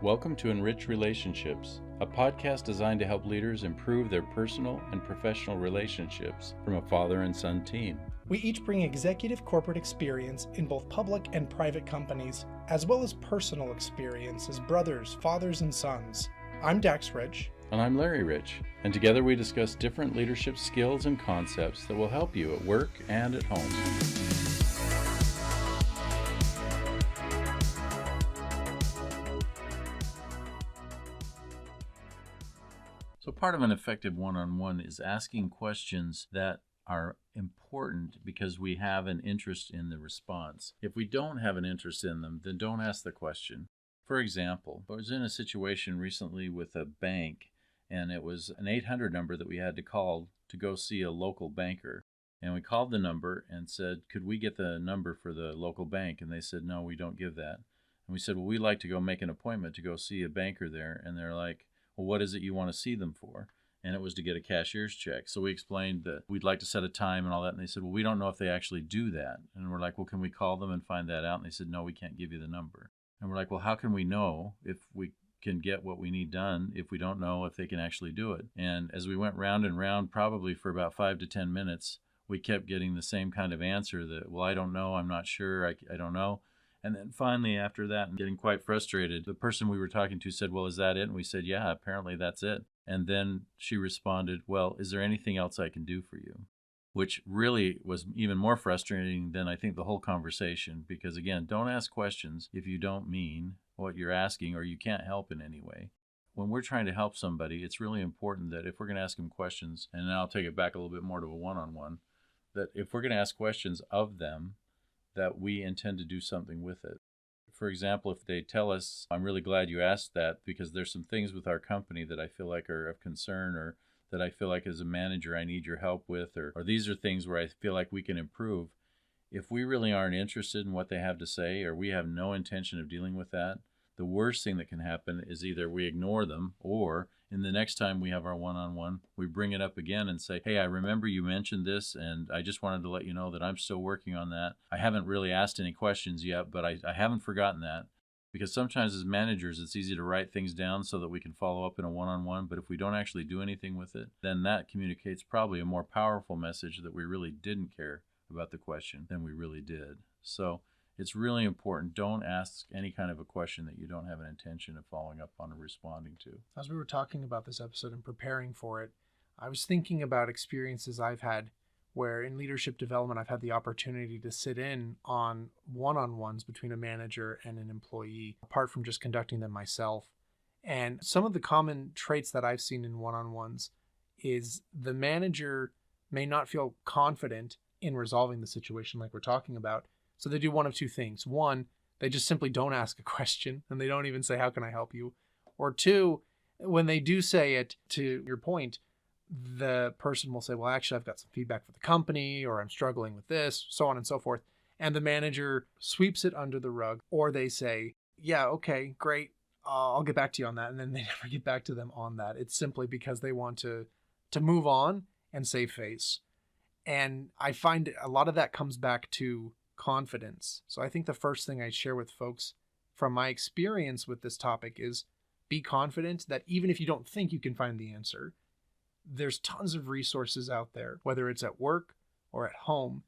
Welcome to enRich Relationships, a podcast designed to help leaders improve their personal and professional relationships from a father and son team. We each bring executive corporate experience in both public and private companies, as well as personal experience as brothers, fathers, and sons. I'm Dax Rich. And I'm Larry Rich, and together we discuss different leadership skills and concepts that will help you at work and at home. So part of an effective one-on-one is asking questions that are important because we have an interest in the response. If we don't have an interest in them, then don't ask the question. For example, I was in a situation recently with a bank, and it was an 800 number that we had to call to go see a local banker. And we called the number and said, could we get the number for the local bank? And they said, no, we don't give that. And we said, well, we'd like to go make an appointment to go see a banker there. And they're like, well, what is it you want to see them for? And it was to get a cashier's check. So we explained that we'd like to set a time and all that. And they said, well, we don't know if they actually do that. And we're like, well, can we call them and find that out? And they said, no, we can't give you the number. And we're like, well, how can we know if we can get what we need done if we don't know if they can actually do it? And as we went round and round, probably for about 5 to 10 minutes, we kept getting the same kind of answer that, well, I don't know, I'm not sure, I don't know. And then finally, after that, and getting quite frustrated, the person we were talking to said, well, is that it? And we said, yeah, apparently that's it. And then she responded, well, is there anything else I can do for you? Which really was even more frustrating than I think the whole conversation, because again, don't ask questions if you don't mean what you're asking or you can't help in any way. When we're trying to help somebody, it's really important that if we're going to ask them questions, and I'll take it back a little bit more to a one-on-one, that if we're going to ask questions of them, that we intend to do something with it. For example, if they tell us, I'm really glad you asked that because there's some things with our company that I feel like are of concern, or that I feel like as a manager I need your help with, or these are things where I feel like we can improve. If we really aren't interested in what they have to say, or we have no intention of dealing with that, the worst thing that can happen is either we ignore them, or in the next time we have our one-on-one, we bring it up again and say, hey, I remember you mentioned this, and I just wanted to let you know that I'm still working on that. I haven't really asked any questions yet, but I haven't forgotten that. Because sometimes as managers, it's easy to write things down so that we can follow up in a one-on-one, but if we don't actually do anything with it, then that communicates probably a more powerful message that we really didn't care about the question than we really did. So it's really important. Don't ask any kind of a question that you don't have an intention of following up on or responding to. As we were talking about this episode and preparing for it, I was thinking about experiences I've had where in leadership development, I've had the opportunity to sit in on one-on-ones between a manager and an employee, apart from just conducting them myself. And some of the common traits that I've seen in one-on-ones is the manager may not feel confident in resolving the situation like we're talking about. So they do one of two things. One, they just simply don't ask a question and they don't even say, how can I help you? Or two, when they do say it, to your point, the person will say, well, actually, I've got some feedback for the company, or I'm struggling with this, so on and so forth. And the manager sweeps it under the rug, or they say, yeah, okay, great. I'll get back to you on that. And then they never get back to them on that. It's simply because they want to move on and save face. And I find a lot of that comes back to confidence. So I think the first thing I share with folks from my experience with this topic is be confident that even if you don't think you can find the answer, there's tons of resources out there, whether it's at work or at home,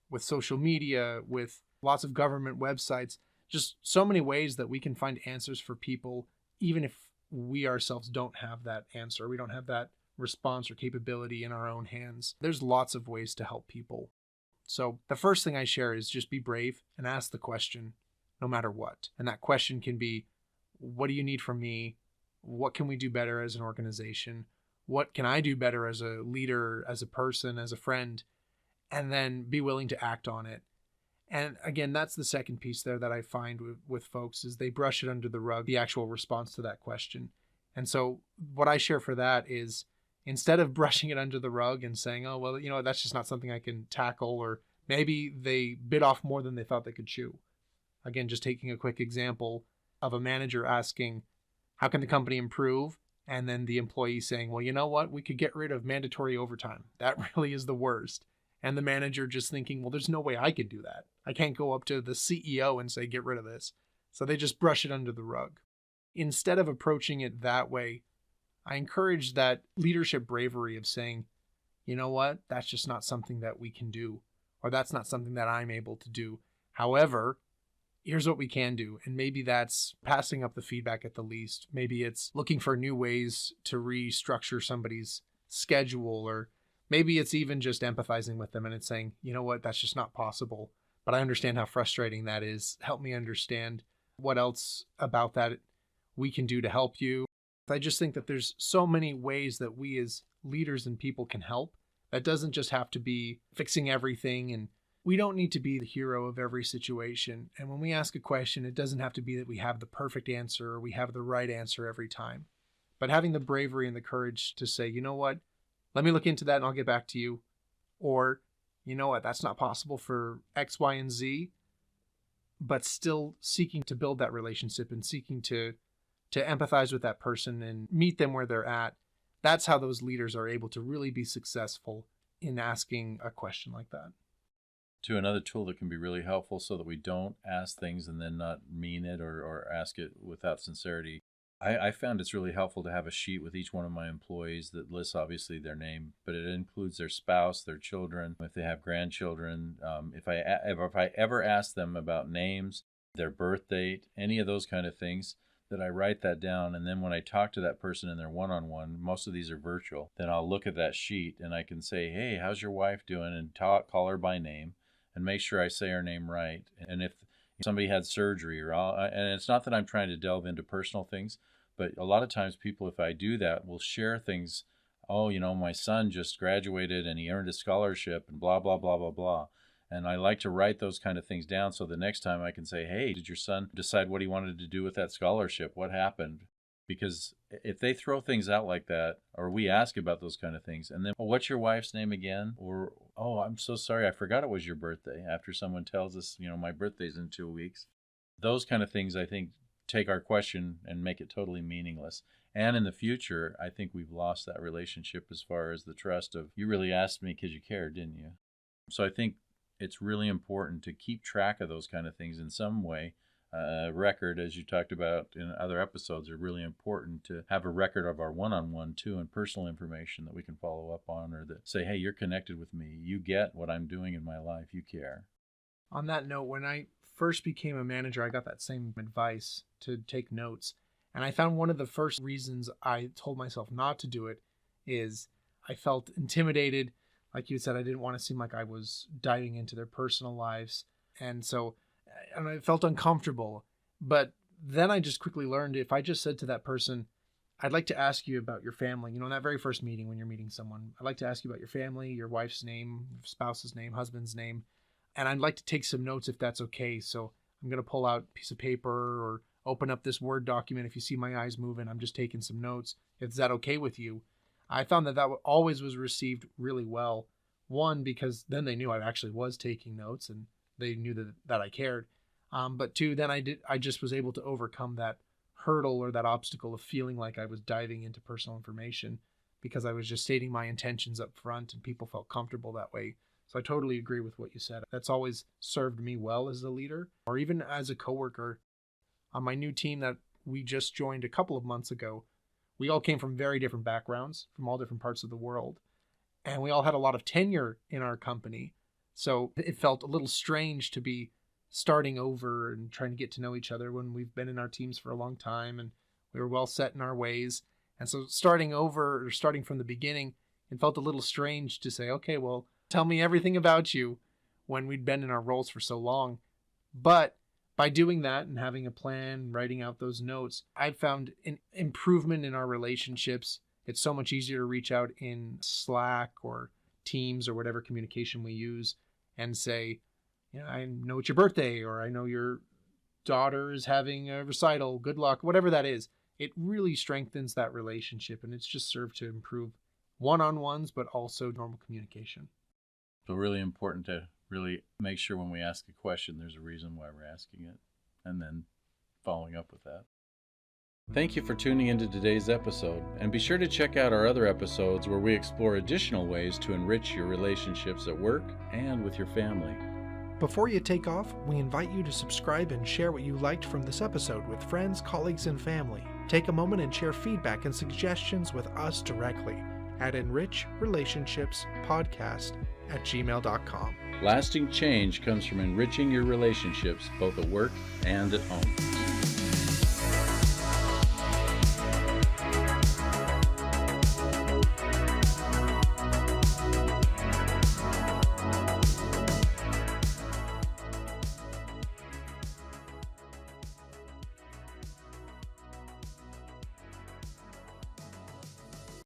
with social media, with lots of government websites, just so many ways that we can find answers for people, even if we ourselves don't have that answer. We don't have that response or capability in our own hands. There's lots of ways to help people. So the first thing I share is just be brave and ask the question, no matter what. And that question can be, what do you need from me? What can we do better as an organization? What can I do better as a leader, as a person, as a friend? And then be willing to act on it. And again, that's the second piece there that I find with folks is they brush it under the rug, the actual response to that question. And so what I share for that is instead of brushing it under the rug and saying, oh, well, that's just not something I can tackle, or maybe they bit off more than they thought they could chew. Again, just taking a quick example of a manager asking, how can the company improve? And then the employee saying, well, you know what? We could get rid of mandatory overtime. That really is the worst. And the manager just thinking, well, there's no way I could do that. I can't go up to the CEO and say, get rid of this. So they just brush it under the rug. instead of approaching it that way, I encourage that leadership bravery of saying, you know what, that's just not something that we can do, or that's not something that I'm able to do. However, here's what we can do. And maybe that's passing up the feedback at the least. Maybe it's looking for new ways to restructure somebody's schedule, or maybe it's even just empathizing with them and it's saying, you know what, that's just not possible. But I understand how frustrating that is. Help me understand what else about that we can do to help you. I just think that there's so many ways that we as leaders and people can help. That doesn't just have to be fixing everything, and we don't need to be the hero of every situation. And when we ask a question, it doesn't have to be that we have the perfect answer or we have the right answer every time. But having the bravery and the courage to say, you know what, let me look into that and I'll get back to you. Or, you know what, that's not possible for X, Y, and Z, but still seeking to build that relationship and seeking to empathize with that person and meet them where they're at. That's how those leaders are able to really be successful in asking a question like that. To another tool that can be really helpful so that we don't ask things and then not mean it or ask it without sincerity. I found it's really helpful to have a sheet with each one of my employees that lists obviously their name, but it includes their spouse, their children, if they have grandchildren. If I ever ask them about names, their birth date, any of those kind of things, that I write that down. And then when I talk to that person in their one-on-one, most of these are virtual, then I'll look at that sheet and I can say, hey, how's your wife doing? And call her by name and make sure I say her name right. And if somebody had surgery and it's not that I'm trying to delve into personal things, but a lot of times people, if I do that, will share things. Oh, my son just graduated and he earned a scholarship and blah, blah, blah, blah, blah. And I like to write those kind of things down so the next time I can say, hey, did your son decide what he wanted to do with that scholarship? What happened? Because if they throw things out like that, or we ask about those kind of things, and then, oh, what's your wife's name again? Or, oh, I'm so sorry, I forgot it was your birthday, after someone tells us, my birthday's in 2 weeks. Those kind of things, I think, take our question and make it totally meaningless. And in the future, I think we've lost that relationship as far as the trust of, you really asked me because you cared, didn't you? So I think it's really important to keep track of those kind of things in some way. Record, as you talked about in other episodes, are really important to have a record of our one-on-one too, and personal information that we can follow up on, or that say, hey, you're connected with me. You get what I'm doing in my life. You care. On that note, when I first became a manager, I got that same advice to take notes. And I found one of the first reasons I told myself not to do it is I felt intimidated. Like you said, I didn't want to seem like I was diving into their personal lives. And I felt uncomfortable. But then I just quickly learned, if I just said to that person, I'd like to ask you about your family, in that very first meeting when you're meeting someone, I'd like to ask you about your family, your wife's name, spouse's name, husband's name. And I'd like to take some notes if that's okay. So I'm going to pull out a piece of paper or open up this Word document. If you see my eyes moving, I'm just taking some notes. Is that okay with you? I found that always was received really well. One, because then they knew I actually was taking notes and they knew that I cared. But two, then I just was able to overcome that hurdle or that obstacle of feeling like I was diving into personal information because I was just stating my intentions up front and people felt comfortable that way. So I totally agree with what you said. That's always served me well as a leader or even as a coworker. On my new team that we just joined a couple of months ago, we all came from very different backgrounds, from all different parts of the world. And we all had a lot of tenure in our company. So it felt a little strange to be starting over and trying to get to know each other when we've been in our teams for a long time and we were well set in our ways. And so starting over or starting from the beginning, it felt a little strange to say, okay, well, tell me everything about you when we'd been in our roles for so long. But by doing that and having a plan, writing out those notes, I found an improvement in our relationships. It's so much easier to reach out in Slack or Teams or whatever communication we use and say, I know it's your birthday, or I know your daughter is having a recital. Good luck, whatever that is. It really strengthens that relationship, and it's just served to improve one-on-ones, but also normal communication. So really important to really make sure when we ask a question, there's a reason why we're asking it, and then following up with that. Thank you for tuning into today's episode, and be sure to check out our other episodes where we explore additional ways to enrich your relationships at work and with your family. Before you take off, we invite you to subscribe and share what you liked from this episode with friends, colleagues, and family. Take a moment and share feedback and suggestions with us directly at enrichrelationshipspodcast@gmail.com. Lasting change comes from enriching your relationships both at work and at home.